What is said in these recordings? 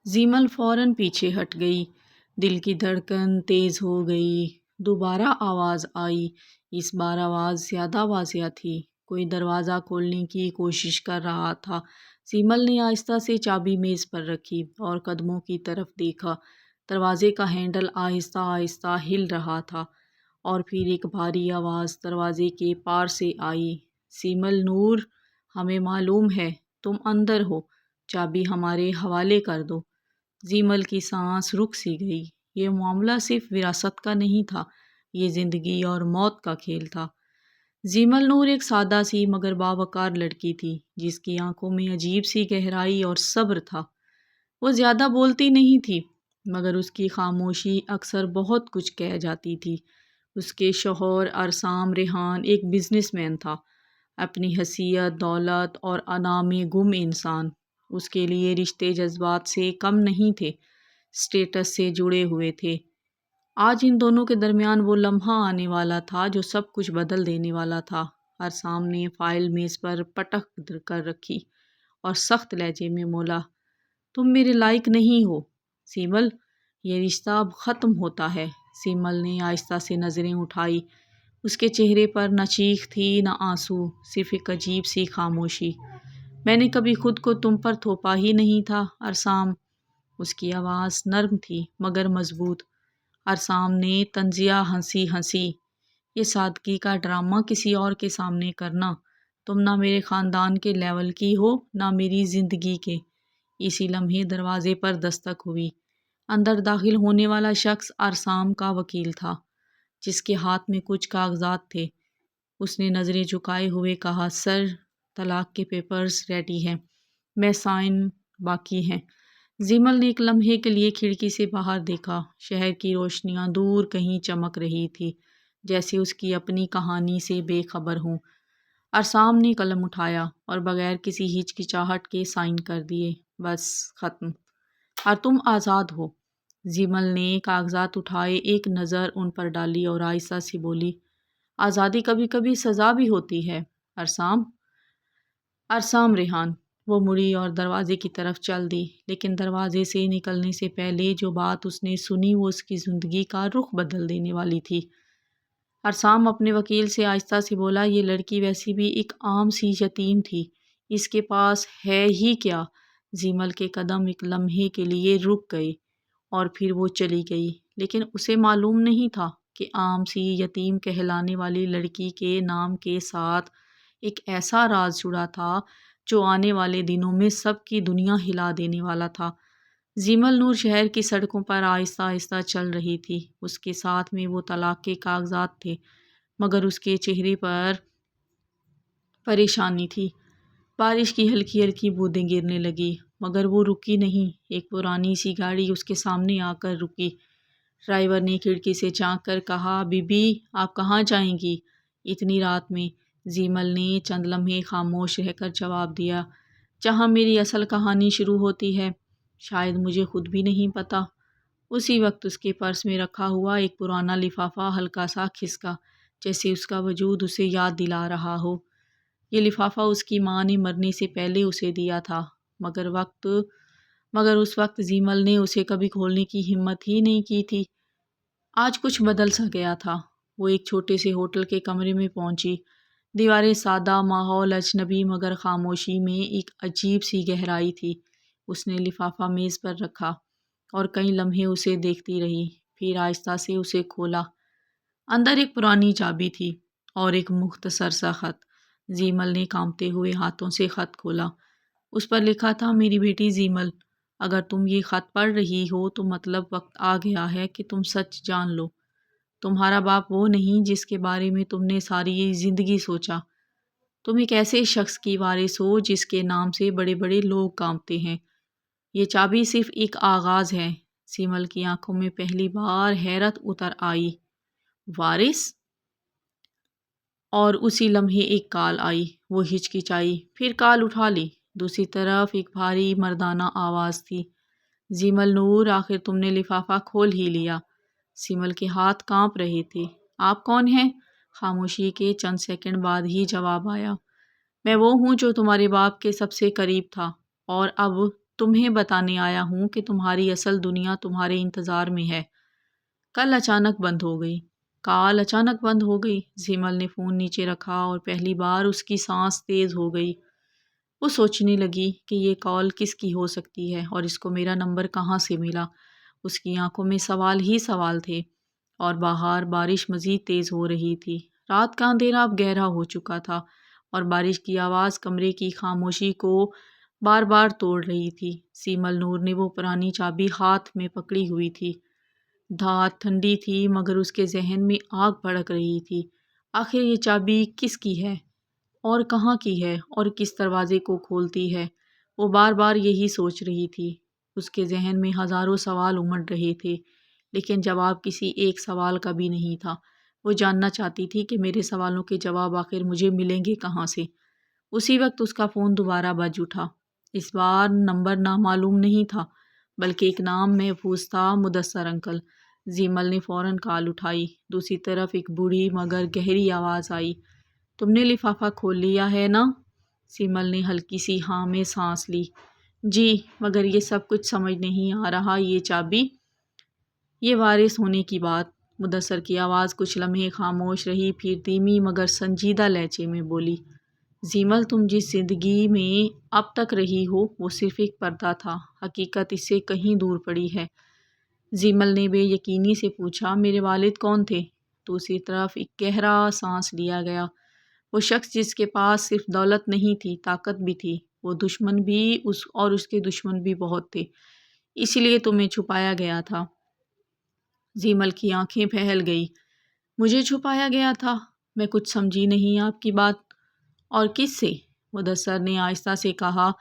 زیمل فوراً پیچھے ہٹ گئی۔ دل کی دھڑکن تیز ہو گئی۔ دوبارہ آواز آئی۔ اس بار آواز زیادہ واضح تھی۔ کوئی دروازہ کھولنے کی کوشش کر رہا تھا۔ زیمل نے آہستہ سے چابی میز پر رکھی اور قدموں کی طرف دیکھا۔ دروازے کا ہینڈل آہستہ آہستہ ہل رہا تھا اور پھر ایک بھاری آواز دروازے کے پار سے آئی۔ زیمل نور، ہمیں معلوم ہے تم اندر ہو، چابی ہمارے حوالے کر دو۔ زیمل کی سانس رک سی گئی۔ یہ معاملہ صرف وراثت کا نہیں تھا، یہ زندگی اور موت کا کھیل تھا۔ زیمل نور ایک سادہ سی مگر باوقار لڑکی تھی جس کی آنکھوں میں عجیب سی گہرائی اور صبر تھا۔ وہ زیادہ بولتی نہیں تھی مگر اس کی خاموشی اکثر بہت کچھ کہہ جاتی تھی۔ اس کے شوہر عرصام ریحان ایک بزنس مین تھا، اپنی حیثیت، دولت اور انا میں گم انسان۔ اس کے لیے رشتے جذبات سے کم نہیں تھے، سٹیٹس سے جڑے ہوئے تھے۔ آج ان دونوں کے درمیان وہ لمحہ آنے والا تھا جو سب کچھ بدل دینے والا تھا۔ عرصام نے فائل میز پر پٹک کر رکھی اور سخت لہجے میں بولا، تم میرے لائق نہیں ہو زیمل، یہ رشتہ اب ختم ہوتا ہے۔ زیمل نے آہستہ سے نظریں اٹھائی۔ اس کے چہرے پر نہ چیخ تھی نہ آنسو، صرف ایک عجیب سی خاموشی۔ میں نے کبھی خود کو تم پر تھوپا ہی نہیں تھا عرصام۔ اس کی آواز نرم تھی مگر مضبوط۔ عرصام نے طنزیہ ہنسی۔ یہ سادگی کا ڈرامہ کسی اور کے سامنے کرنا، تم نہ میرے خاندان کے لیول کی ہو نہ میری زندگی کے۔ اسی لمحے دروازے پر دستک ہوئی۔ اندر داخل ہونے والا شخص عرصام کا وکیل تھا جس کے ہاتھ میں کچھ کاغذات تھے۔ اس نے نظریں جھکائے ہوئے کہا، سر، طلاق کے پیپرز ریڈی ہیں، میں سائن باقی ہیں۔ زیمل نے ایک لمحے کے لیے کھڑکی سے باہر دیکھا۔ شہر کی روشنیاں دور کہیں چمک رہی تھی جیسے اس کی اپنی کہانی سے بے خبر ہوں۔ عرصام نے قلم اٹھایا اور بغیر کسی ہچکچاہٹ کے سائن کر دیے۔ بس ختم، اور تم آزاد ہو۔ زیمل نے کاغذات اٹھائے، ایک نظر ان پر ڈالی اور آہستہ سے بولی، آزادی کبھی کبھی سزا بھی ہوتی ہے عرصام ریحان۔ وہ مڑی اور دروازے کی طرف چل دی، لیکن دروازے سے نکلنے سے پہلے جو بات اس نے سنی وہ اس کی زندگی کا رخ بدل دینے والی تھی۔ عرصام اپنے وکیل سے آہستہ سے بولا، یہ لڑکی ویسی بھی ایک عام سی یتیم تھی، اس کے پاس ہے ہی کیا؟ زیمل کے قدم ایک لمحے کے لیے رک گئے اور پھر وہ چلی گئی، لیکن اسے معلوم نہیں تھا کہ عام سی یتیم کہلانے والی لڑکی کے نام کے ساتھ ایک ایسا راز جڑا تھا جو آنے والے دنوں میں سب کی دنیا ہلا دینے والا تھا۔ زیمل نور شہر کی سڑکوں پر آہستہ آہستہ چل رہی تھی۔ اس کے ساتھ میں وہ طلاق کے کاغذات تھے مگر اس کے چہرے پر پریشانی تھی۔ بارش کی ہلکی ہلکی بوندیں گرنے لگی مگر وہ رکی نہیں۔ ایک پرانی سی گاڑی اس کے سامنے آ کر رکی۔ ڈرائیور نے کھڑکی سے جھانک کر کہا، بی بی آپ کہاں جائیں گی اتنی رات میں؟ زیمل نے چند لمحے خاموش رہ کر جواب دیا، جہاں میری اصل کہانی شروع ہوتی ہے، شاید مجھے خود بھی نہیں پتا۔ اسی وقت اس کے پرس میں رکھا ہوا ایک پرانا لفافہ ہلکا سا کھسکا، جیسے اس کا وجود اسے یاد دلا رہا ہو۔ یہ لفافہ اس کی ماں نے مرنے سے پہلے اسے دیا تھا مگر اس وقت زیمل نے اسے کبھی کھولنے کی ہمت ہی نہیں کی تھی۔ آج کچھ بدل سا گیا تھا۔ وہ ایک چھوٹے سے ہوٹل کے کمرے میں پہنچی۔ دیواریں سادہ، ماحول اجنبی مگر خاموشی میں ایک عجیب سی گہرائی تھی۔ اس نے لفافہ میز پر رکھا اور کئی لمحے اسے دیکھتی رہی، پھر آہستہ سے اسے کھولا۔ اندر ایک پرانی چابی تھی اور ایک مختصر سا خط۔ زیمل نے کانپتے ہوئے ہاتھوں سے خط کھولا۔ اس پر لکھا تھا، میری بیٹی زیمل، اگر تم یہ خط پڑھ رہی ہو تو مطلب وقت آ گیا ہے کہ تم سچ جان لو۔ تمہارا باپ وہ نہیں جس کے بارے میں تم نے ساری زندگی سوچا۔ تم ایک ایسے شخص کی وارث ہو جس کے نام سے بڑے بڑے لوگ کانپتے ہیں۔ یہ چابی صرف ایک آغاز ہے۔ زیمل کی آنکھوں میں پہلی بار حیرت اتر آئی۔ وارث؟ اور اسی لمحے ایک کال آئی۔ وہ ہچکچائی، پھر کال اٹھا لی۔ دوسری طرف ایک بھاری مردانہ آواز تھی، زیمل نور، آخر تم نے لفافہ کھول ہی لیا۔ زیمل کے ہاتھ کانپ رہے تھے۔ آپ کون ہیں؟ خاموشی کے چند سیکنڈ بعد ہی جواب آیا، میں وہ ہوں جو تمہارے باپ کے سب سے قریب تھا اور اب تمہیں بتانے آیا ہوں کہ تمہاری اصل دنیا تمہارے انتظار میں ہے۔ کال اچانک بند ہو گئی۔ زیمل نے فون نیچے رکھا اور پہلی بار اس کی سانس تیز ہو گئی۔ وہ سوچنے لگی کہ یہ کال کس کی ہو سکتی ہے اور اس کو میرا نمبر کہاں سے ملا۔ اس کی آنکھوں میں سوال ہی سوال تھے اور باہر بارش مزید تیز ہو رہی تھی۔ رات کا اندھیرا اب گہرا ہو چکا تھا اور بارش کی آواز کمرے کی خاموشی کو بار بار توڑ رہی تھی۔ سیمل نور نے وہ پرانی چابی ہاتھ میں پکڑی ہوئی تھی۔ دھات ٹھنڈی تھی مگر اس کے ذہن میں آگ بھڑک رہی تھی۔ آخر یہ چابی کس کی ہے اور کہاں کی ہے اور کس دروازے کو کھولتی ہے؟ وہ بار بار یہی سوچ رہی تھی۔ اس کے ذہن میں ہزاروں سوال امڑ رہے تھے لیکن جواب کسی ایک سوال کا بھی نہیں تھا۔ وہ جاننا چاہتی تھی کہ میرے سوالوں کے جواب آخر مجھے ملیں گے کہاں سے۔ اسی وقت اس کا فون دوبارہ بج اٹھا۔ اس بار نمبر نامعلوم نہیں تھا بلکہ ایک نام محفوظ تھا، مدثر انکل۔ زیمل نے فوراً کال اٹھائی۔ دوسری طرف ایک بوڑھی مگر گہری آواز آئی، تم نے لفافہ کھول لیا ہے نا؟ سیمل نے ہلکی سی ہاں میں سانس لی۔ جی، مگر یہ سب کچھ سمجھ نہیں آ رہا، یہ چابی، یہ وارث ہونے کی بات۔ مدثر کی آواز کچھ لمحے خاموش رہی، پھر دھیمی مگر سنجیدہ لہجے میں بولی، زیمل تم جس زندگی میں اب تک رہی ہو وہ صرف ایک پردہ تھا، حقیقت اس سے کہیں دور پڑی ہے۔ زیمل نے بے یقینی سے پوچھا، میرے والد کون تھے؟ دوسری طرف ایک گہرا سانس لیا گیا۔ وہ شخص جس کے پاس صرف دولت نہیں تھی، طاقت بھی تھی، وہ دشمن بھی اور اس کے دشمن بھی بہت تھے، اسی لیے تمہیں چھپایا گیا تھا۔ زیمل کی آنکھیں پھیل گئی۔ مجھے چھپایا گیا تھا؟ میں کچھ سمجھی نہیں آپ کی بات۔ اور کس سے؟ مدثر نے آہستہ سے کہا،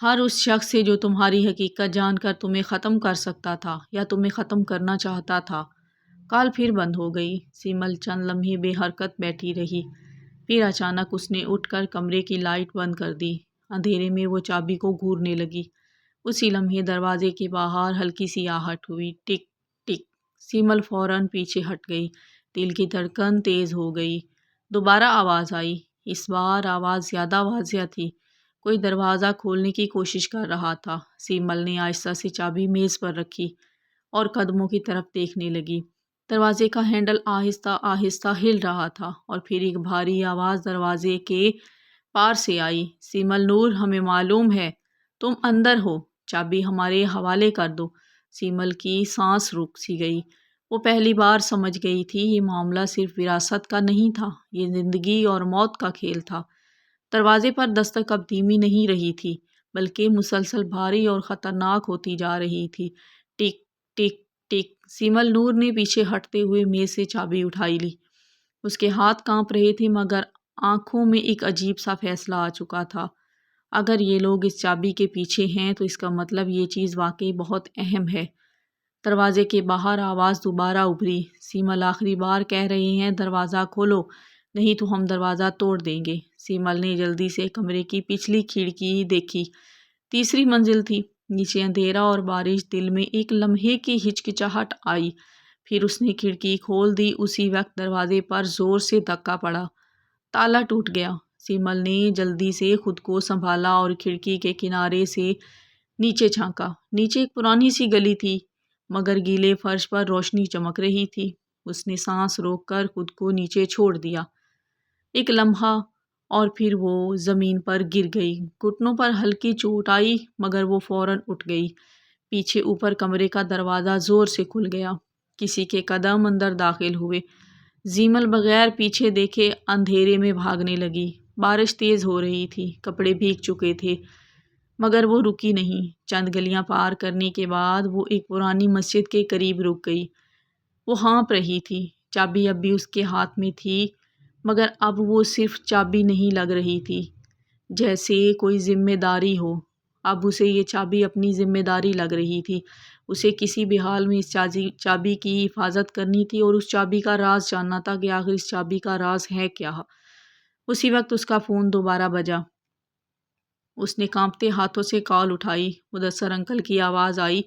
ہر اس شخص سے جو تمہاری حقیقت جان کر تمہیں ختم کر سکتا تھا یا تمہیں ختم کرنا چاہتا تھا۔ کال پھر بند ہو گئی۔ سیمل چند لمحے بے حرکت بیٹھی رہی، پھر اچانک اس نے اٹھ کر کمرے کی لائٹ بند کر دی۔ اندھیرے میں وہ چابی کو گھورنے لگی۔ اسی لمحے دروازے کے باہر ہلکی سی آہٹ ہوئی، ٹک ٹک۔ سیمل فوراً پیچھے ہٹ گئی، دل کی دھڑکن تیز ہو گئی۔ دوبارہ آواز آئی، اس بار آواز زیادہ واضح تھی، کوئی دروازہ کھولنے کی کوشش کر رہا تھا۔ سیمل نے آہستہ سے چابی میز پر رکھی اور قدموں کی طرف دیکھنے لگی۔ دروازے کا ہینڈل آہستہ آہستہ ہل رہا تھا اور پھر ایک بھاری آواز دروازے کے پار سے آئی، سیمل نور، ہمیں معلوم ہے تم اندر ہو، چابی ہمارے حوالے کر دو۔ سیمل کی سانس رک سی گئی۔ وہ پہلی بار سمجھ گئی تھی یہ معاملہ صرف وراثت کا نہیں تھا، یہ زندگی اور موت کا کھیل تھا۔ دروازے پر دستک اب دھیمی نہیں رہی تھی بلکہ مسلسل بھاری اور خطرناک ہوتی جا رہی تھی۔ ٹک ٹک ٹک۔ سیمل نور نے پیچھے ہٹتے ہوئے میز سے چابی اٹھائی لی۔ اس کے ہاتھ کانپ رہے تھے مگر آنکھوں میں ایک عجیب سا فیصلہ آ چکا تھا۔ اگر یہ لوگ اس چابی کے پیچھے ہیں تو اس کا مطلب یہ چیز واقعی بہت اہم ہے۔ دروازے کے باہر آواز دوبارہ ابھری، سیمل آخری بار کہہ رہے ہیں، دروازہ کھولو نہیں تو ہم دروازہ توڑ دیں گے۔ سیمل نے جلدی سے کمرے کی پچھلی کھڑکی دیکھی، تیسری منزل تھی، نیچے اندھیرا اور بارش۔ دل میں ایک لمحے کی ہچکچاہٹ آئی، پھر اس نے کھڑکی کھول دی۔ اسی وقت دروازے پر زور سے دھکا پڑا، تالا ٹوٹ گیا۔ سیمل نے جلدی سے خود کو سنبھالا اور کھڑکی کے کنارے سے نیچے جھانکا۔ نیچے ایک پرانی سی گلی تھی مگر گیلے فرش پر روشنی چمک رہی تھی۔ اس نے سانس روک کر خود کو نیچے چھوڑ دیا۔ ایک لمحہ اور پھر وہ زمین پر گر گئی۔ گھٹنوں پر ہلکی چوٹ آئی مگر وہ فوراً اٹھ گئی۔ پیچھے اوپر کمرے کا دروازہ زور سے کھل گیا، کسی کے قدم اندر داخل ہوئے۔ زیمل بغیر پیچھے دیکھے اندھیرے میں بھاگنے لگی۔ بارش تیز ہو رہی تھی، کپڑے بھیگ چکے تھے مگر وہ رکی نہیں۔ چند گلیاں پار کرنے کے بعد وہ ایک پرانی مسجد کے قریب رک گئی۔ وہ ہانپ رہی تھی، چابی اب بھی اس کے ہاتھ میں تھی مگر اب وہ صرف چابی نہیں لگ رہی تھی، جیسے کوئی ذمہ داری ہو۔ اب اسے یہ چابی اپنی ذمہ داری لگ رہی تھی۔ اسے کسی بھی حال میں اس چابی کی حفاظت کرنی تھی اور اس چابی کا راز جاننا تھا کہ آخر اس چابی کا راز ہے کیا۔ اسی وقت اس کا فون دوبارہ بجا۔ اس نے کانپتے ہاتھوں سے کال اٹھائی۔ مدثر انکل کی آواز آئی،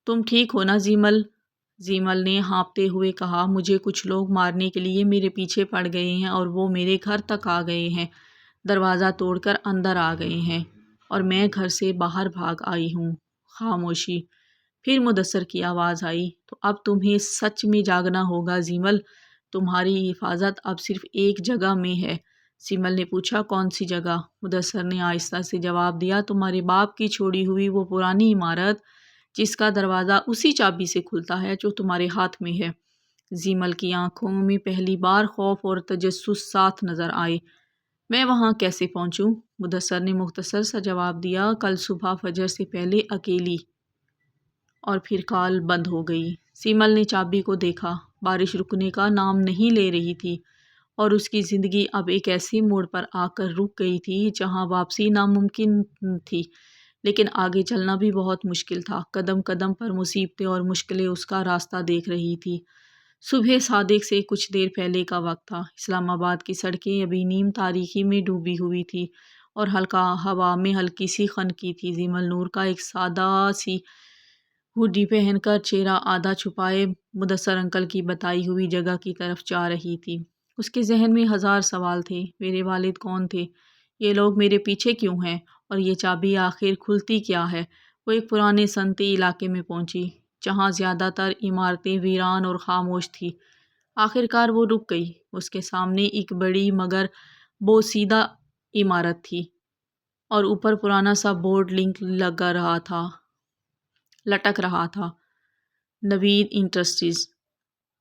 تم ٹھیک ہو نا زیمل؟ زیمل نے ہانپتے ہوئے کہا، مجھے کچھ لوگ مارنے کے لیے میرے پیچھے پڑ گئے ہیں اور وہ میرے گھر تک آ گئے ہیں، دروازہ توڑ کر اندر آ گئے ہیں۔ اور میں گھر سے باہر بھاگ آئی ہوں۔ خاموشی۔ پھر مدثر کی آواز آئی، تو اب تمہیں سچ میں جاگنا ہوگا زیمل، تمہاری حفاظت اب صرف ایک جگہ میں ہے۔ سیمل نے پوچھا، کون سی جگہ؟ مدثر نے آہستہ سے جواب دیا، تمہارے باپ کی چھوڑی ہوئی وہ پرانی عمارت جس کا دروازہ اسی چابی سے کھلتا ہے جو تمہارے ہاتھ میں ہے۔ زیمل کی آنکھوں میں پہلی بار خوف اور تجسس ساتھ نظر آئے۔ میں وہاں کیسے پہنچوں؟ مدثر نے مختصر سا جواب دیا، کل صبح فجر سے پہلے اکیلی۔ اور پھر کال بند ہو گئی۔ سیمل نے چابی کو دیکھا۔ بارش رکنے کا نام نہیں لے رہی تھی اور اس کی زندگی اب ایک ایسے موڑ پر آ کر رک گئی تھی جہاں واپسی ناممکن تھی، لیکن آگے چلنا بھی بہت مشکل تھا۔ قدم قدم پر مصیبتیں اور مشکلیں اس کا راستہ دیکھ رہی تھی۔ صبح صادق سے کچھ دیر پہلے کا وقت تھا۔ اسلام آباد کی سڑکیں ابھی نیم تاریکی میں ڈوبی ہوئی تھی اور ہلکا ہوا میں ہلکی سی خنکی تھی۔ زیمل نور کا ایک سادہ سی ہوڈی پہن کر چہرہ آدھا چھپائے مدثر انکل کی بتائی ہوئی جگہ کی طرف جا رہی تھی۔ اس کے ذہن میں ہزار سوال تھے۔ میرے والد کون تھے؟ یہ لوگ میرے پیچھے کیوں ہیں؟ اور یہ چابی آخر کھلتی کیا ہے؟ وہ ایک پرانے صنعتی علاقے میں پہنچی جہاں زیادہ تر عمارتیں ویران اور خاموش تھیں۔ آخر کار وہ رک گئی۔ اس کے سامنے ایک بڑی مگر بوسیدہ عمارت تھی اور اوپر پرانا سا بورڈ لٹک رہا تھا، نوید انڈسٹریز،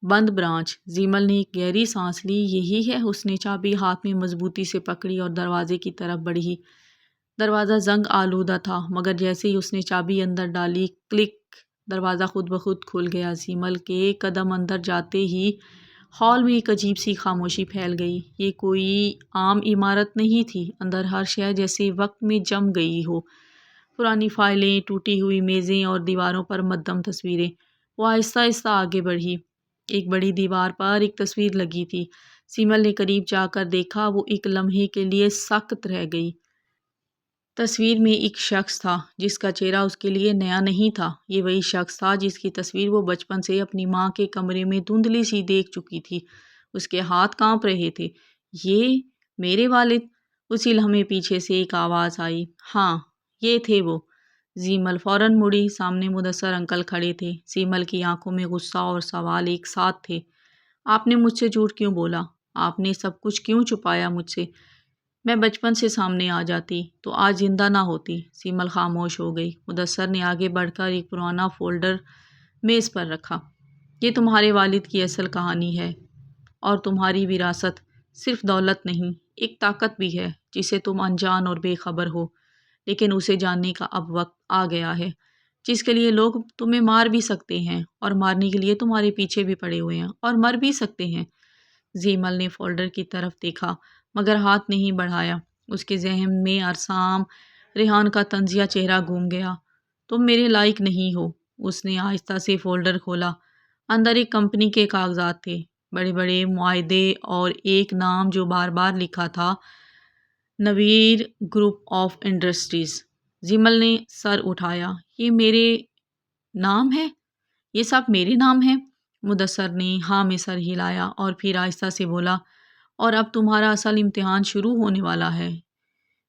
بند برانچ۔ زیمل نے ایک گہری سانس لی۔ یہی ہے۔ اس نے چابی ہاتھ میں مضبوطی سے پکڑی اور دروازے کی طرف بڑھی۔ دروازہ زنگ آلودہ تھا، مگر جیسے ہی اس نے چابی اندر ڈالی، کلک، دروازہ خود بخود کھل گیا۔ زیمل کے قدم اندر جاتے ہی ہال میں ایک عجیب سی خاموشی پھیل گئی۔ یہ کوئی عام عمارت نہیں تھی۔ اندر ہر شے جیسے وقت میں جم گئی ہو، پرانی فائلیں، ٹوٹی ہوئی میزیں اور دیواروں پر مدھم تصویریں۔ وہ آہستہ آہستہ آگے بڑھی۔ ایک بڑی دیوار پر ایک تصویر لگی تھی۔ سیمل نے قریب جا کر دیکھا۔ وہ ایک لمحے کے لیے ساکت رہ گئی۔ تصویر میں ایک شخص تھا جس کا چہرہ اس کے لیے نیا نہیں تھا۔ یہ وہی شخص تھا جس کی تصویر وہ بچپن سے اپنی ماں کے کمرے میں دھندلی سی دیکھ چکی تھی۔ اس کے ہاتھ کانپ رہے تھے۔ یہ میرے والد؟ اسی لمحے پیچھے سے ایک آواز آئی، ہاں یہ تھے وہ۔ زیمل فوراً مڑی۔ سامنے مدثر انکل کھڑے تھے۔ سیمل کی آنکھوں میں غصہ اور سوال ایک ساتھ تھے۔ آپ نے مجھ سے جھوٹ کیوں بولا؟ آپ نے سب کچھ کیوں چھپایا مجھ سے؟ میں بچپن سے سامنے آ جاتی تو آج زندہ نہ ہوتی۔ سیمل خاموش ہو گئی۔ مدثر نے آگے بڑھ کر ایک پرانا فولڈر میز پر رکھا۔ یہ تمہارے والد کی اصل کہانی ہے اور تمہاری وراثت صرف دولت نہیں، ایک طاقت بھی ہے جسے تم انجان اور بے خبر ہو، لیکن اسے جاننے کا اب وقت آ گیا ہے، جس کے لیے لوگ تمہیں مار بھی سکتے ہیں اور مارنے کے لیے تمہارے پیچھے بھی پڑے ہوئے ہیں اور مر بھی سکتے ہیں۔ زیمل نے فولڈر کی طرف دیکھا مگر ہاتھ نہیں بڑھایا۔ اس کے ذہن میں ارسام ریحان کا طنزیہ چہرہ گھوم گیا۔ تم میرے لائق نہیں ہو۔ اس نے آہستہ سے فولڈر کھولا۔ اندر ایک کمپنی کے کاغذات تھے، بڑے بڑے معاہدے اور ایک نام جو بار بار لکھا تھا، نویر گروپ آف انڈسٹریز۔ زیمل نے سر اٹھایا۔ یہ میرے نام ہے؟ یہ سب میرے نام ہے؟ مدثر نے ہاں میں سر ہلایا اور پھر آہستہ سے بولا، اور اب تمہارا اصل امتحان شروع ہونے والا ہے۔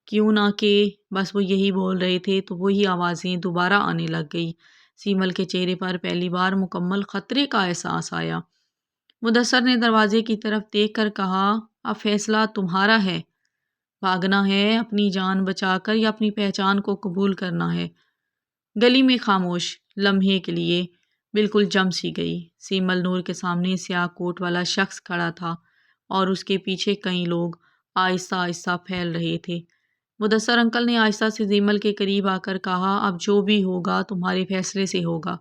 کیوں نہ کہ بس وہ یہی بول رہے تھے تو وہی آوازیں دوبارہ آنے لگ گئی۔ سیمل کے چہرے پر پہلی بار مکمل خطرے کا احساس آیا۔ مدثر نے دروازے کی طرف دیکھ کر کہا، اب فیصلہ تمہارا ہے، بھاگنا ہے اپنی جان بچا کر یا اپنی پہچان کو قبول کرنا ہے۔ گلی میں خاموش لمحے کے لیے بالکل جم سی گئی۔ سیمل نور کے سامنے سیاہ کوٹ والا شخص کھڑا تھا اور اس کے پیچھے کئی لوگ آہستہ آہستہ پھیل رہے تھے۔ مدثر انکل نے آہستہ سے زیمل کے قریب آ کر کہا، اب جو بھی ہوگا تمہارے فیصلے سے ہوگا۔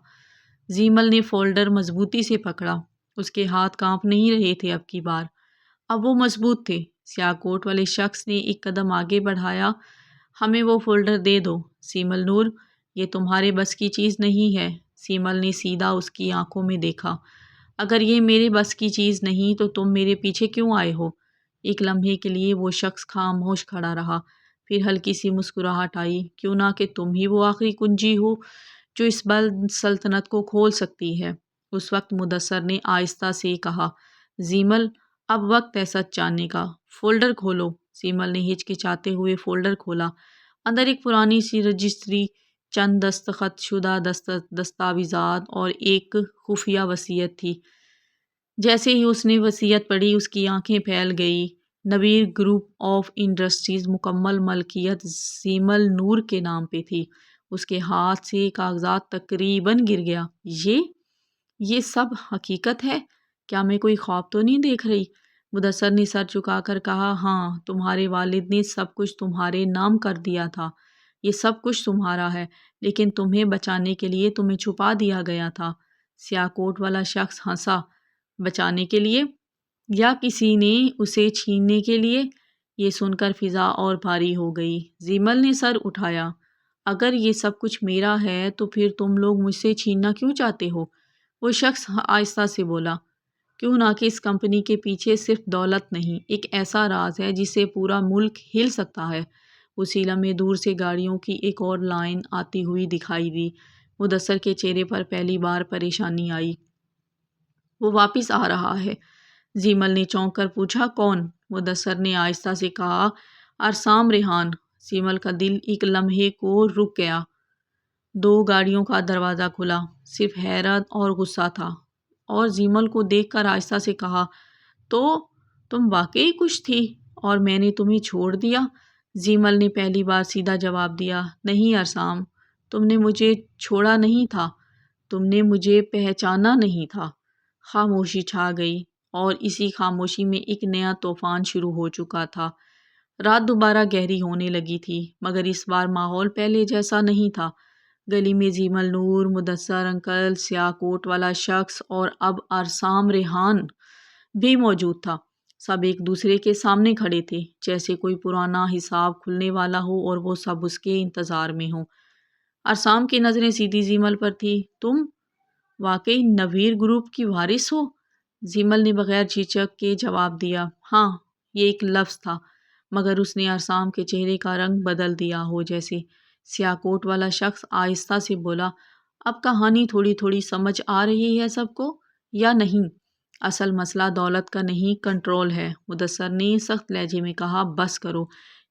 زیمل نے فولڈر مضبوطی سے پکڑا۔ اس کے ہاتھ کانپ نہیں رہے تھے اب کی بار، اب وہ مضبوط تھے۔ سیاہ کوٹ والے شخص نے ایک قدم آگے بڑھایا، ہمیں وہ فولڈر دے دو سیمل نور، یہ تمہارے بس کی چیز نہیں ہے۔ سیمل نے سیدھا اس کی آنکھوں میں دیکھا، اگر یہ میرے بس کی چیز نہیں تو تم میرے پیچھے کیوں آئے ہو؟ ایک لمحے کے لیے وہ شخص خاموش کھڑا رہا، پھر ہلکی سی مسکراہٹ آئی، کیوں نہ کہ تم ہی وہ آخری کنجی ہو جو اس بلند سلطنت کو کھول سکتی ہے۔ اس وقت مدثر نے آہستہ سے کہا، زیمل اب وقت ہے سچ جاننے کا، فولڈر کھولو۔ سیمل نے ہچکچاتے ہوئے فولڈر کھولا۔ اندر ایک پرانی سی رجسٹری، چند دستخط شدہ دستاویزات اور ایک خفیہ وصیت تھی۔ جیسے ہی اس نے وصیت پڑھی اس کی آنکھیں پھیل گئی۔ نویر گروپ آف انڈسٹریز مکمل ملکیت زیمل نور کے نام پہ تھی۔ اس کے ہاتھ سے کاغذات تقریباً گر گیا۔ یہ سب حقیقت ہے؟ کیا میں کوئی خواب تو نہیں دیکھ رہی؟ مدثر نے سر چکا کر کہا، ہاں، تمہارے والد نے سب کچھ تمہارے نام کر دیا تھا۔ یہ سب کچھ تمہارا ہے، لیکن تمہیں بچانے کے لیے تمہیں چھپا دیا گیا تھا۔ سیاہ کوٹ والا شخص ہنسا۔ بچانے کے لیے؟ یا کسی نے اسے چھیننے کے لیے؟ یہ سن کر فضا اور بھاری ہو گئی۔ زیمل نے سر اٹھایا۔ اگر یہ سب کچھ میرا ہے تو پھر تم لوگ مجھ سے چھیننا کیوں چاہتے ہو؟ وہ شخص آہستہ سے بولا، کیوں نہ کہ اس کمپنی کے پیچھے صرف دولت نہیں، ایک ایسا راز ہے جس سے پورا ملک ہل سکتا ہے۔ اسی لمحے دور سے گاڑیوں کی ایک اور لائن آتی ہوئی دکھائی دی۔ مدثر کے چہرے پر پہلی بار پریشانی آئی۔ وہ واپس آ رہا ہے؟ زیمل نے چونک کر پوچھا۔ کون؟ مدثر نے آہستہ سے کہا، ارسام ریحان۔ زیمل کا دل ایک لمحے کو رک گیا۔ دو گاڑیوں کا دروازہ کھلا۔ صرف حیرت اور غصہ تھا، اور زیمل کو دیکھ کر آہستہ سے کہا، تو تم واقعی کچھ تھی اور میں نے تمہیں چھوڑ دیا؟ زیمل نے پہلی بار سیدھا جواب دیا، نہیں ارسام، تم نے مجھے چھوڑا نہیں تھا، تم نے مجھے پہچانا نہیں تھا۔ خاموشی چھا گئی، اور اسی خاموشی میں ایک نیا طوفان شروع ہو چکا تھا۔ رات دوبارہ گہری ہونے لگی تھی، مگر اس بار ماحول پہلے جیسا نہیں تھا۔ گلی میں زیمل نور، مدثر انکل، سیاہ کوٹ والا شخص اور اب ارسام ریحان بھی موجود تھا۔ سب ایک دوسرے کے سامنے کھڑے تھے، جیسے کوئی پرانا حساب کھلنے والا ہو اور وہ سب اس کے انتظار میں ہوں۔ ارسام کی نظریں سیدھی زیمل پر تھی۔ تم واقعی نویر گروپ کی وارث ہو؟ زیمل نے بغیر جھجک کے جواب دیا۔ ہاں، یہ ایک لفظ تھا، مگر اس نے ارسام کے چہرے کا رنگ بدل دیا ہو جیسے۔ سیاہ کوٹ والا شخص آہستہ سے بولا، اب کہانی تھوڑی تھوڑی سمجھ آ رہی ہے سب کو، یا نہیں؟ اصل مسئلہ دولت کا نہیں، کنٹرول ہے۔ مدثر نے سخت لہجے میں کہا، بس کرو،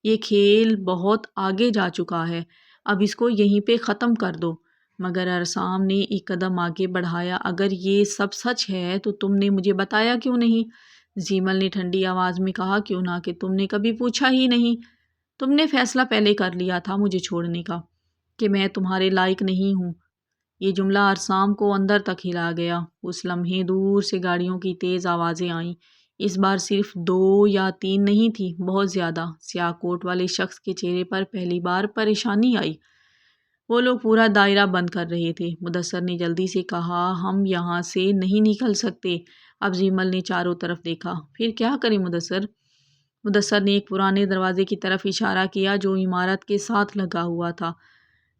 یہ کھیل بہت آگے جا چکا ہے، اب اس کو یہیں پہ ختم کر دو۔ مگر ارسام نے ایک قدم آگے بڑھایا، اگر یہ سب سچ ہے تو تم نے مجھے بتایا کیوں نہیں؟ زیمل نے ٹھنڈی آواز میں کہا، کیوں نہ کہ تم نے کبھی پوچھا ہی نہیں۔ تم نے فیصلہ پہلے کر لیا تھا مجھے چھوڑنے کا، کہ میں تمہارے لائق نہیں ہوں۔ یہ جملہ ارسام کو اندر تک ہلا گیا۔ اس لمحے دور سے گاڑیوں کی تیز آوازیں آئیں۔ اس بار صرف 2 یا 3 نہیں تھی، بہت زیادہ۔ سیاہ کوٹ والے شخص کے چہرے پر پہلی بار پریشانی آئی۔ وہ لوگ پورا دائرہ بند کر رہے تھے۔ مدثر نے جلدی سے کہا، ہم یہاں سے نہیں نکل سکتے۔ اب زیمل نے چاروں طرف دیکھا۔ پھر کیا کریں مدثر؟ مدثر نے ایک پرانے دروازے کی طرف اشارہ کیا جو عمارت کے ساتھ لگا ہوا تھا۔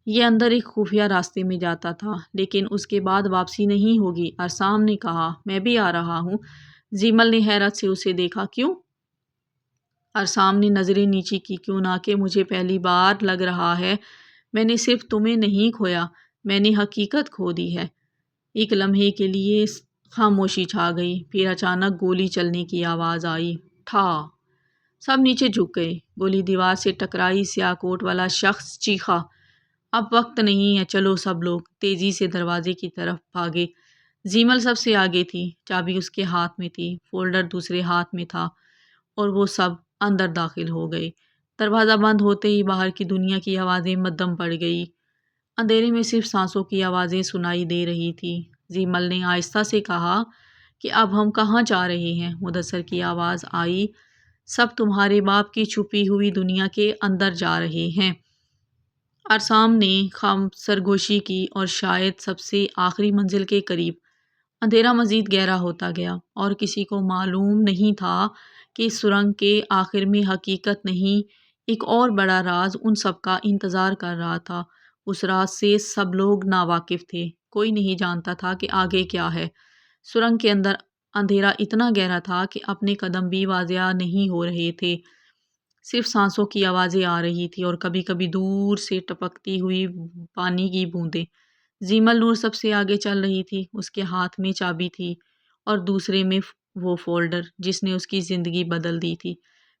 یہ اندر ایک خفیہ راستے میں جاتا تھا، لیکن اس کے بعد واپسی نہیں ہوگی۔ ارسام نے کہا، میں بھی آ رہا ہوں۔ زیمل نے حیرت سے اسے دیکھا، کیوں؟ ارسام نے نظریں نیچی کی، کیوں نہ کہ مجھے پہلی بار لگ رہا ہے میں نے صرف تمہیں نہیں کھویا، میں نے حقیقت کھو دی ہے۔ ایک لمحے کے لیے خاموشی چھا گئی، پھر اچانک گولی چلنے کی آواز آئی۔ ٹھا! سب نیچے جھک گئے۔ گولی دیوار سے ٹکرائی۔ سیاہ کوٹ والا شخص چیخا، اب وقت نہیں ہے، چلو سب لوگ۔ تیزی سے دروازے کی طرف بھاگے۔ زیمل سب سے آگے تھی، چابی اس کے ہاتھ میں تھی، فولڈر دوسرے ہاتھ میں تھا، اور وہ سب اندر داخل ہو گئے۔ دروازہ بند ہوتے ہی باہر کی دنیا کی آوازیں مدھم پڑ گئی۔ اندھیرے میں صرف سانسوں کی آوازیں سنائی دے رہی تھی۔ زیمل نے آہستہ سے کہا کہ اب ہم کہاں جا رہے ہیں؟ مدثر کی آواز آئی، سب تمہارے باپ کی چھپی ہوئی دنیا کے اندر جا رہے ہیں۔ ارسام نے خام سرگوشی کی، اور شاید سب سے آخری منزل کے قریب۔ اندھیرا مزید گہرا ہوتا گیا، اور کسی کو معلوم نہیں تھا کہ اس سرنگ کے آخر میں حقیقت نہیں، ایک اور بڑا راز ان سب کا انتظار کر رہا تھا۔ اس راز سے سب لوگ ناواقف تھے، کوئی نہیں جانتا تھا کہ آگے کیا ہے۔ سرنگ کے اندر اندھیرا اتنا گہرا تھا کہ اپنے قدم بھی واضح نہیں ہو رہے تھے، صرف سانسوں کی آوازیں آ رہی تھی، اور کبھی کبھی دور سے ٹپکتی ہوئی پانی کی بوندیں۔ زیمل نور سب سے آگے چل رہی تھی، اس کے ہاتھ میں چابی تھی، اور دوسرے میں وہ فولڈر جس نے اس کی زندگی بدل دی تھی۔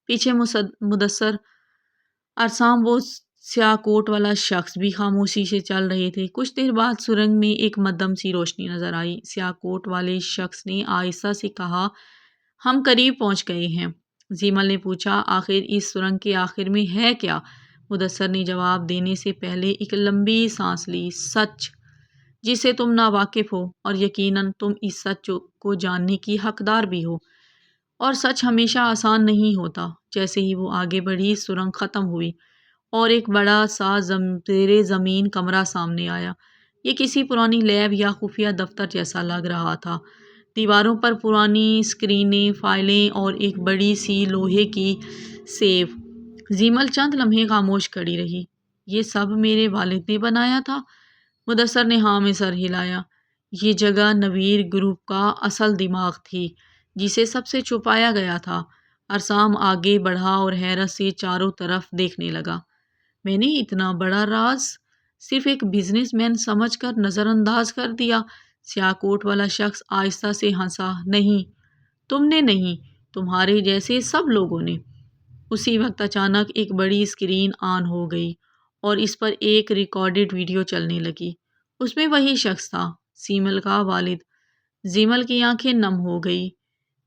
پیچھے مدثر، ارسام وہ سیاہ کوٹ والا شخص بھی خاموشی سے چل رہے تھے۔ کچھ دیر بعد سرنگ میں ایک مدھم سی روشنی نظر آئی۔ سیاہ کوٹ والے شخص نے آہستہ سے کہا، ہم قریب پہنچ گئے ہیں۔ زیمل نے پوچھا، آخر اس سرنگ کے آخر میں ہے کیا؟ مدثر نے جواب دینے سے پہلے ایک لمبی سانس لی، سچ جسے تم ناواقف ہو، اور یقیناً تم اس سچ کو جاننے کی حقدار بھی ہو، اور سچ ہمیشہ آسان نہیں ہوتا۔ جیسے ہی وہ آگے بڑھی، سرنگ ختم ہوئی اور ایک بڑا سا زیر زمین کمرہ سامنے آیا۔ یہ کسی پرانی لیب یا خفیہ دفتر جیسا لگ رہا تھا۔ دیواروں پر پرانی اسکرینیں، فائلیں اور ایک بڑی سی لوہے کی سیف۔ زیمل چند لمحے خاموش کھڑی رہی۔ یہ سب میرے والد نے بنایا تھا؟ مدثر نے ہاں میں سر ہلایا۔ یہ جگہ نویر گروپ کا اصل دماغ تھی، جسے سب سے چھپایا گیا تھا۔ ارسام آگے بڑھا اور حیرت سے چاروں طرف دیکھنے لگا۔ میں نے اتنا بڑا راز صرف ایک بزنس مین سمجھ کر نظر انداز کر دیا۔ سیاہ کوٹ والا شخص آہستہ سے ہنسا، نہیں، تم نے نہیں، تمہارے جیسے سب لوگوں نے۔ اسی وقت اچانک ایک بڑی اسکرین آن ہو گئی اور اس پر ایک ریکارڈڈ ویڈیو چلنے لگی۔ اس میں وہی شخص تھا، زیمل کا والد۔ زیمل کی آنکھیں نم ہو گئی۔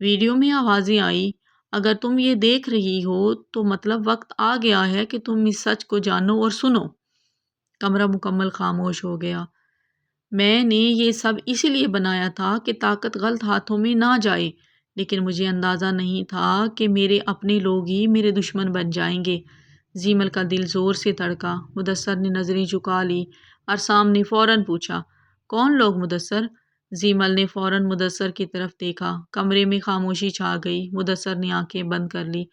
ویڈیو میں آوازیں آئی، اگر تم یہ دیکھ رہی ہو تو مطلب وقت آ گیا ہے کہ تم اس سچ کو جانو اور سنو۔ کمرہ مکمل خاموش ہو گیا۔ میں نے یہ سب اسی لیے بنایا تھا کہ طاقت غلط ہاتھوں میں نہ جائے، لیکن مجھے اندازہ نہیں تھا کہ میرے اپنے لوگ ہی میرے دشمن بن جائیں گے۔ زیمل کا دل زور سے دھڑکا۔ مدثر نے نظریں جھکا لی۔ ارسام نے فوراً پوچھا، کون لوگ مدثر؟ زیمل نے فوراً مدثر کی طرف دیکھا۔ کمرے میں خاموشی چھا گئی۔ مدثر نے آنکھیں بند کر لی۔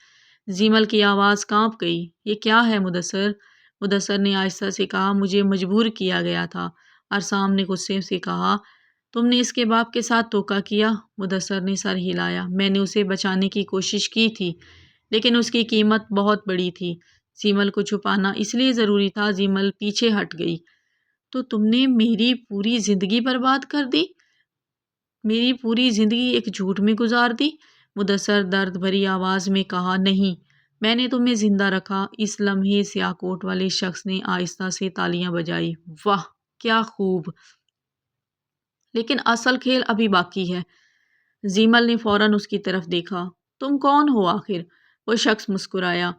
زیمل کی آواز کانپ گئی، یہ کیا ہے مدثر؟ مدثر نے آہستہ سے کہا، مجھے مجبور کیا گیا تھا۔ ارسام نے غصے سے کہا، تم نے اس کے باپ کے ساتھ دھوکہ کیا؟ مدثر نے سر ہلایا، میں نے اسے بچانے کی کوشش کی تھی، لیکن اس کی قیمت بہت بڑی تھی۔ زیمل کو چھپانا اس لیے ضروری تھا۔ زیمل پیچھے ہٹ گئی۔ تو تم نے میری پوری زندگی برباد کر دی، میری پوری زندگی ایک جھوٹ میں گزار دی؟ مدثر درد بھری آواز میں کہا، نہیں، میں نے تمہیں زندہ رکھا۔ اس لمحے سیاہ کوٹ والے شخص نے آہستہ سے تالیاں بجائی، واہ کیا خوب، لیکن اصل کھیل ابھی باقی ہے۔ زیمل نے فوراً اس کی طرف دیکھا، تم کون ہو آخر؟ وہ شخص مسکرایا،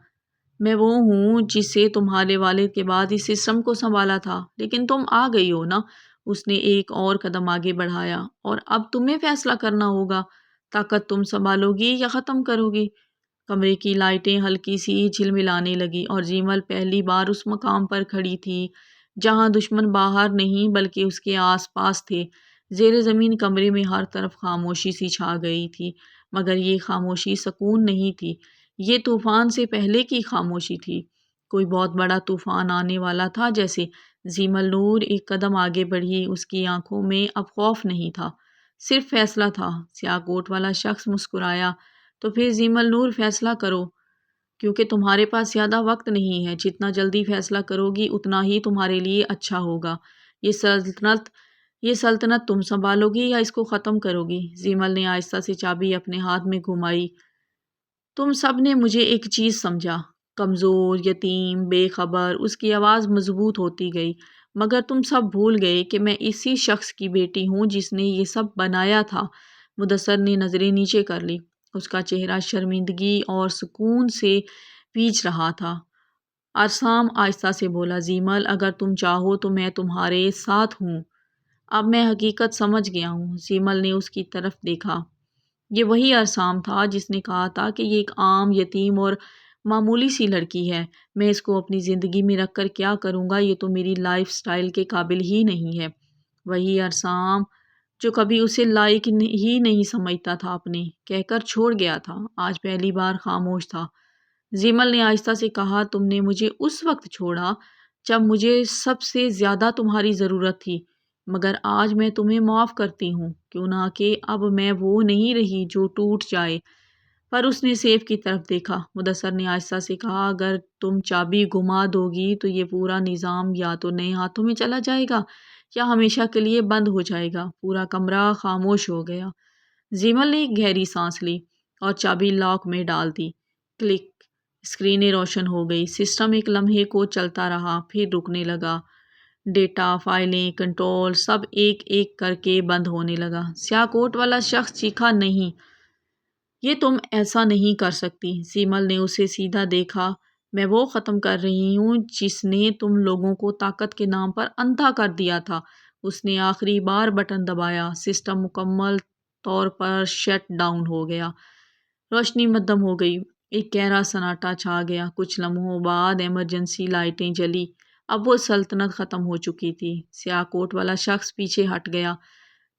میں وہ ہوں جسے تمہارے والد کے بعد اس سسٹم کو سنبھالا تھا، لیکن تم آ گئی ہو نا۔ اس نے ایک اور قدم آگے بڑھایا، اور اب تمہیں فیصلہ کرنا ہوگا، طاقت تم سنبھالو گی یا ختم کرو گی؟ کمرے کی لائٹیں ہلکی سی جھلملانے لگی اور زیمل پہلی بار اس مقام پر کھڑی تھی جہاں دشمن باہر نہیں بلکہ اس کے آس پاس تھے۔ زیر زمین کمرے میں ہر طرف خاموشی سی چھا گئی تھی، مگر یہ خاموشی سکون نہیں تھی، یہ طوفان سے پہلے کی خاموشی تھی۔ کوئی بہت بڑا طوفان آنے والا تھا جیسے۔ زیمل نور ایک قدم آگے بڑھی۔ اس کی آنکھوں میں اب خوف نہیں تھا، صرف فیصلہ تھا۔ سیاہ کوٹ والا شخص مسکرایا، تو پھر زیمل نور فیصلہ کرو، کیونکہ تمہارے پاس زیادہ وقت نہیں ہے۔ جتنا جلدی فیصلہ کرو گی اتنا ہی تمہارے لیے اچھا ہوگا۔ یہ سلطنت تم سنبھالو گی یا اس کو ختم کرو گی؟ زیمل نے آہستہ سے چابی اپنے ہاتھ میں گھمائی۔ تم سب نے مجھے ایک چیز سمجھا، کمزور، یتیم، بے خبر۔ اس کی آواز مضبوط ہوتی گئی، مگر تم سب بھول گئے کہ میں اسی شخص کی بیٹی ہوں جس نے یہ سب بنایا تھا۔ مدثر نے نظریں نیچے کر لی۔ اس کا چہرہ شرمندگی اور سکون سے ویچ رہا تھا۔ ارسام آہستہ سے بولا، زیمل اگر تم چاہو تو میں تمہارے ساتھ ہوں۔ اب میں حقیقت سمجھ گیا ہوں۔ زیمل نے اس کی طرف دیکھا۔ یہ وہی ارسام تھا جس نے کہا تھا کہ یہ ایک عام، یتیم اور معمولی سی لڑکی ہے، میں اس کو اپنی زندگی میں رکھ کر کیا کروں گا، یہ تو میری لائف سٹائل کے قابل ہی نہیں ہے۔ وہی ارسام جو کبھی اسے لائق ہی نہیں سمجھتا تھا اپنے، کہہ کر چھوڑ گیا تھا، آج پہلی بار خاموش تھا۔ زیمل نے آہستہ سے کہا، تم نے مجھے اس وقت چھوڑا جب مجھے سب سے زیادہ تمہاری ضرورت تھی، مگر آج میں تمہیں معاف کرتی ہوں، کیوں نہ کہ اب میں وہ نہیں رہی جو ٹوٹ جائے۔ پر اس نے سیف کی طرف دیکھا۔ مدثر نے آہستہ سے کہا، اگر تم چابی گما دو گی تو یہ پورا نظام یا تو نئے ہاتھوں میں چلا جائے گا یا ہمیشہ کے لیے بند ہو جائے گا۔ پورا کمرہ خاموش ہو گیا۔ زیمل نے ایک گہری سانس لی اور چابی لاک میں ڈال دی۔ کلک، اسکرینیں روشن ہو گئی۔ سسٹم ایک لمحے کو چلتا رہا، پھر رکنے لگا۔ ڈیٹا، فائلیں، کنٹرول سب ایک ایک کر کے بند ہونے لگا۔ سیاہ کوٹ والا شخص چیخا، نہیں، یہ تم ایسا نہیں کر سکتی۔ سیمل نے اسے سیدھا دیکھا۔ میں وہ ختم کر رہی ہوں جس نے تم لوگوں کو طاقت کے نام پر اندھا کر دیا تھا۔ اس نے آخری بار بٹن دبایا۔ سسٹم مکمل طور پر شٹ ڈاؤن ہو گیا۔ روشنی مدھم ہو گئی۔ ایک گہرا سناٹا چھا گیا۔ کچھ لمحوں بعد ایمرجنسی لائٹیں جلی۔ اب وہ سلطنت ختم ہو چکی تھی۔ سیاہ کوٹ والا شخص پیچھے ہٹ گیا۔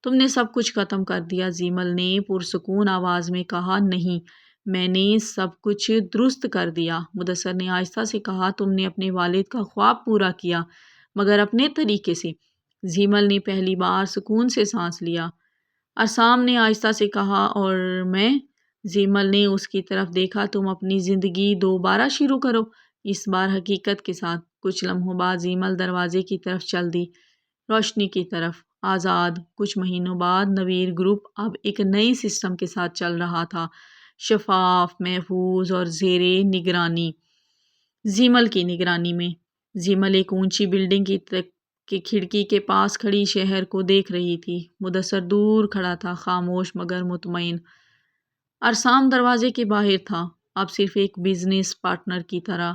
تم نے سب کچھ ختم کر دیا، زیمل نے پرسکون آواز میں کہا۔ نہیں، میں نے سب کچھ درست کر دیا، مدثر نے آہستہ سے کہا۔ تم نے اپنے والد کا خواب پورا کیا، مگر اپنے طریقے سے۔ زیمل نے پہلی بار سکون سے سانس لیا۔ ارسام نے آہستہ سے کہا، اور میں؟ زیمل نے اس کی طرف دیکھا۔ تم اپنی زندگی دوبارہ شروع کرو، اس بار حقیقت کے ساتھ۔ کچھ لمحوں بعد زیمل دروازے کی طرف چل دی، روشنی کی طرف، آزاد۔ کچھ مہینوں بعد نویر گروپ اب ایک نئے سسٹم کے ساتھ چل رہا تھا، شفاف، محفوظ اور زیر نگرانی، زیمل کی نگرانی میں۔ زیمل ایک اونچی بلڈنگ کی کھڑکی کے پاس کھڑی شہر کو دیکھ رہی تھی۔ مدثر دور کھڑا تھا، خاموش مگر مطمئن۔ ارسام دروازے کے باہر تھا، اب صرف ایک بزنس پارٹنر کی طرح،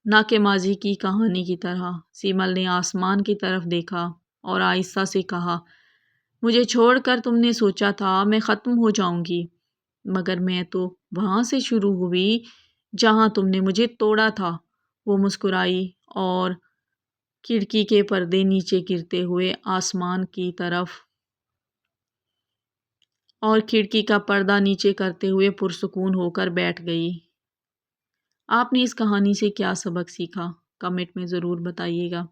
نہ کہ ماضی کی کہانی کی طرح۔ سیمل نے آسمان کی طرف دیکھا اور آہستہ سے کہا، مجھے چھوڑ کر تم نے سوچا تھا میں ختم ہو جاؤں گی، مگر میں تو وہاں سے شروع ہوئی جہاں تم نے مجھے توڑا تھا۔ وہ مسکرائی اور کھڑکی کے پردے نیچے گرتے ہوئے آسمان کی طرف، اور کھڑکی کا پردہ نیچے کرتے ہوئے پرسکون ہو کر بیٹھ گئی۔ آپ نے اس کہانی سے کیا سبق سیکھا؟ کمنٹ میں ضرور بتائیے گا۔